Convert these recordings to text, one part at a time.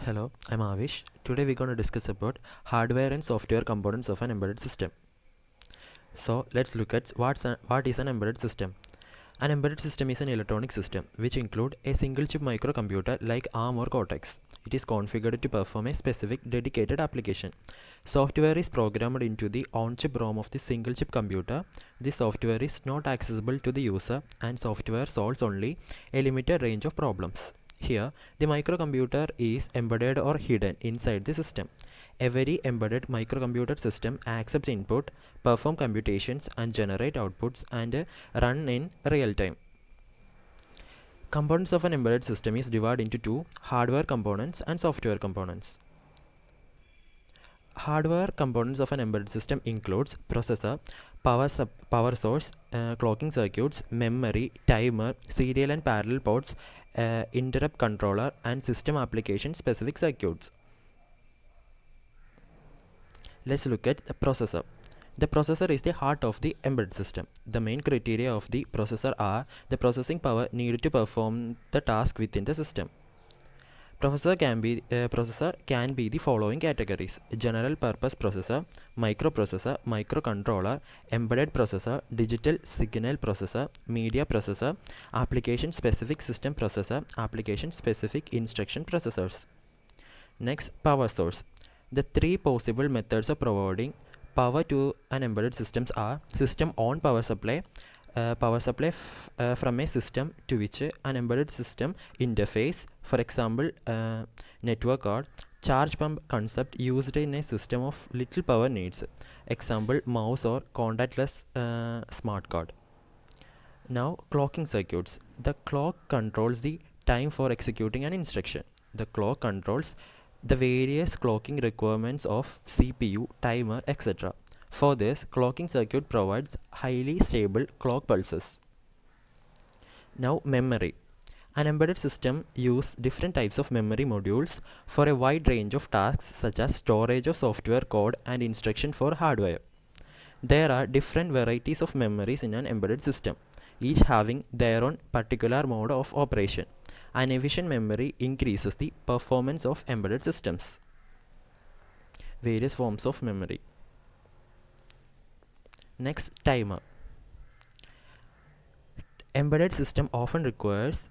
Hello, I'm Avish. Today we're going to discuss about hardware and software components of an embedded system. So let's look at what is an embedded system. An embedded system is an electronic system which include a single chip microcomputer like ARM or Cortex. It is configured to perform a specific dedicated application. Software is programmed into the on-chip ROM of the single chip computer. This software is not accessible to the user and software solves only a limited range of problems. Here, the microcomputer is embedded or hidden inside the system. A very embedded microcomputer system accepts input, perform computations and generate outputs and run in real time. Components of an embedded system is divided into two: hardware components and software components. Hardware components of an embedded system includes processor, power source, clocking circuits, memory, timer, serial and parallel ports, interrupt controller and system application specific circuits. Let's look at the processor. The processor is the heart of the embedded system. The main criteria of the processor are the processing power needed to perform the task within the system. Processor can be the following categories: general purpose processor, microprocessor, microcontroller, embedded processor, digital signal processor, media processor, application specific system processor, application specific instruction processors. Next, power source. The three possible methods of providing power to an embedded systems are: system on power supply, from a system to which an embedded system interface, for example network card; charge pump concept used in a system of little power needs, example mouse or contactless smart card. Now, clocking circuits. The clock controls the time for executing an instruction. The clock controls the various clocking requirements of CPU, timer, etc. For this, clocking circuit provides highly stable clock pulses. Now, memory. An embedded system uses different types of memory modules for a wide range of tasks such as storage of software code and instruction for hardware. There are different varieties of memories in an embedded system, each having their own particular mode of operation. An efficient memory increases the performance of embedded systems. Various forms of memory. Next, timer. Embedded system often requires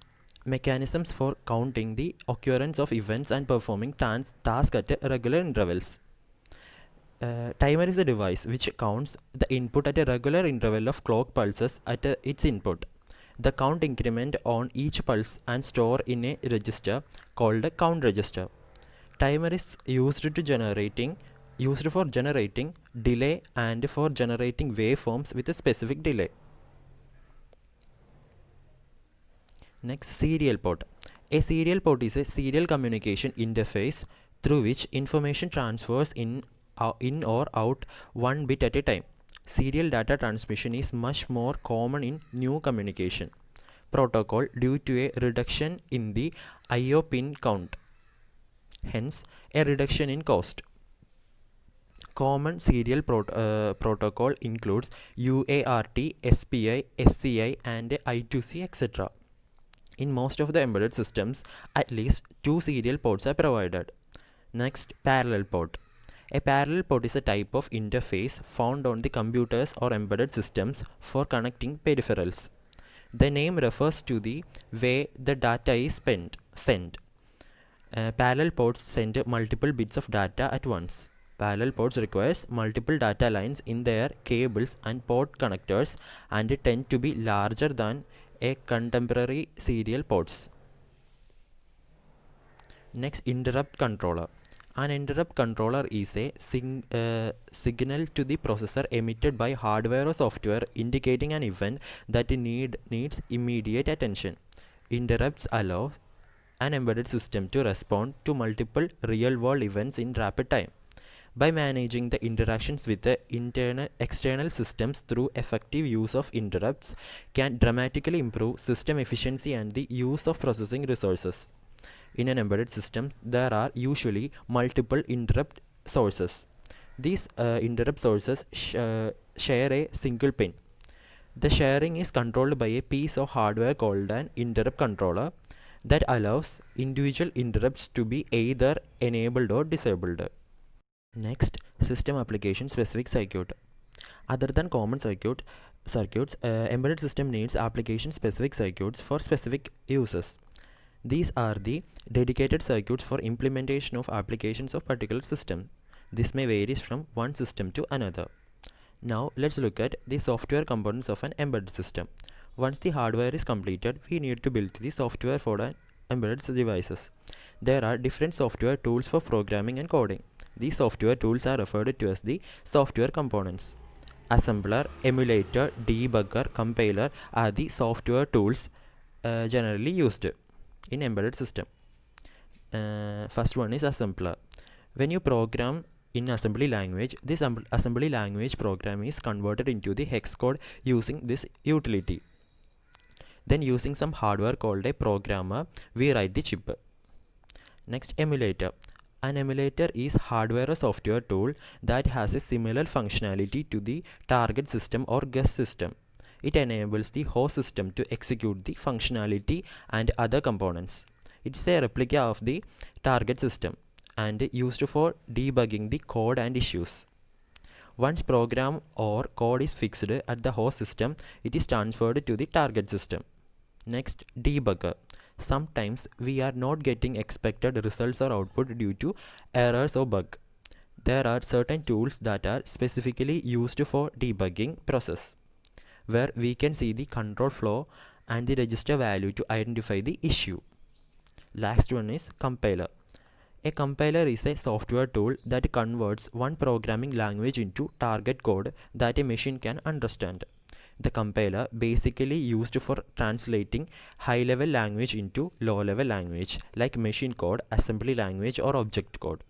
mechanisms for counting the occurrence of events and performing tasks at regular intervals. Timer is a device which counts the input at a regular interval of clock pulses at its input. The count increment on each pulse and store in a register called a count register. Timer is used for generating delay and for generating waveforms with a specific delay. Next, serial port. A serial port is a serial communication interface through which information transfers in or out one bit at a time. Serial data transmission is much more common in new communication protocol due to a reduction in the I/O pin count, hence a reduction in cost. Common serial protocol includes UART, SPI, SCI and I2C, etc. In most of the embedded systems, at least two serial ports are provided. Next, parallel port. A parallel port is a type of interface found on the computers or embedded systems for connecting peripherals. The name refers to the way the data is sent. Parallel ports send multiple bits of data at once. Parallel ports requires multiple data lines in their cables and port connectors and tend to be larger than a contemporary serial ports. Next, interrupt controller. An interrupt controller is a signal to the processor emitted by hardware or software indicating an event that needs immediate attention. Interrupts allow an embedded system to respond to multiple real-world events in rapid time. By managing the interactions with the external systems through effective use of interrupts can dramatically improve system efficiency and the use of processing resources. In an embedded system, there are usually multiple interrupt sources. These interrupt sources share a single pin. The sharing is controlled by a piece of hardware called an interrupt controller. that allows individual interrupts to be either enabled or disabled. Next, system application specific circuit. Other than common circuits, embedded system needs application specific circuits for specific uses. These are the dedicated circuits for implementation of applications of particular system. This may vary from one system to another. Now let's look at the software components of an embedded system. Once the hardware is completed, we need to build the software for an embedded devices. There are different software tools for programming and coding. These software tools are referred to as the software components. Assembler, emulator, debugger, compiler are the software tools generally used in embedded system. First one is assembler. When you program in assembly language, this assembly language program is converted into the hex code using this utility. Then using some hardware called a programmer, we write the chip. Next, emulator. An emulator is hardware or software tool that has a similar functionality to the target system or guest system. It enables the host system to execute the functionality and other components. It's a replica of the target system and used for debugging the code and issues. Once program or code is fixed at the host system, it is transferred to the target system. Next, debugger. Sometimes we are not getting expected results or output due to errors or bug. There are certain tools that are specifically used for debugging process, where we can see the control flow and the register value to identify the issue. Last one is compiler. A compiler is a software tool that converts one programming language into target code that a machine can understand. The compiler basically used for translating high-level language into low-level language like machine code, assembly language or object code.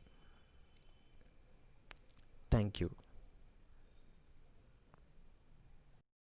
Thank you.